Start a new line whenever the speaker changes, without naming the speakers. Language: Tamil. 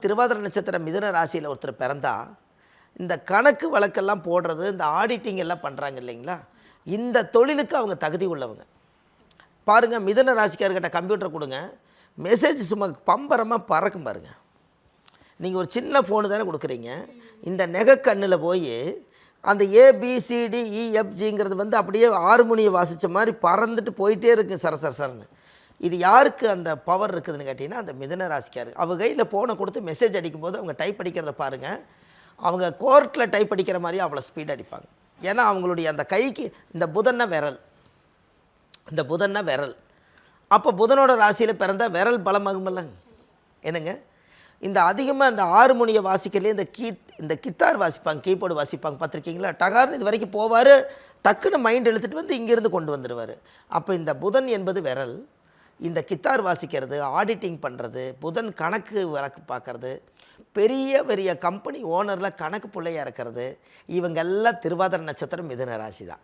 திருவாதிரை நட்சத்திரம் மிதுன ராசியில் ஒருத்தர் பிறந்தா இந்த கணக்கு வழக்கெல்லாம் போடுறது, இந்த ஆடிட்டிங் எல்லாம் பண்ணுறாங்க இல்லைங்களா, இந்த தொழிலுக்கு அவங்க தகுதி உள்ளவங்க. பாருங்கள், மிதுன ராசிக்காரர்கிட்ட கம்ப்யூட்டர் கொடுங்க, மெசேஜ் சும்மா பம்பரமாக பறக்கும் பாருங்கள். நீங்கள் ஒரு சின்ன ஃபோனு தானே கொடுக்குறீங்க, இந்த நெகக்கண்ணில் போய் அந்த ஏபிசிடிஇஎஃப்ஜிங்கிறது அப்படியே ஹார்மோனியை வாசித்த மாதிரி பறந்துட்டு போயிட்டே இருக்குது சரசரன்னு. இது யாருக்கு அந்த பவர் இருக்குதுன்னு கேட்டிங்கன்னா, அந்த மிதுன ராசிக்காரு. அவங்க கையில் ஃபோனை கொடுத்து மெசேஜ் அடிக்கும்போது அவங்க டைப் அடிக்கிறத பாருங்கள், அவங்க கோர்ட்டில் டைப் அடிக்கிற மாதிரி அவ்வளோ ஸ்பீட் அடிப்பாங்க. ஏன்னா அவங்களுடைய அந்த கைக்கு இந்த புதன்னா விரல், இந்த புதன்னா விரல். அப்போ புதனோட ராசியில் பிறந்த விரல் பலமாகுமில்ல என்னங்க. இந்த அதிகமாக இந்த ஹார்மோனியை வாசிக்கலையே இந்த கித்தார் வாசிப்பாங்க, கீபோர்டு வாசிப்பாங்க பார்த்துருக்கீங்களா, டகார்னு இது வரைக்கும் போவார், டக்குன்னு மைண்ட் இழுத்துட்டு வந்து இங்கேருந்து கொண்டு வந்துடுவார். அப்போ இந்த புதன் என்பது விரல், இந்த கித்தார் வாசிக்கிறது, ஆடிட்டிங் பண்ணுறது, புதன் கணக்கு வழக்கு பார்க்குறது, பெரிய பெரிய கம்பெனி ஓனரில் கணக்கு பிள்ளையாக இருக்கிறது, இவங்கெல்லாம் திருவாதிரை நட்சத்திரம் மிதுன ராசி தான்.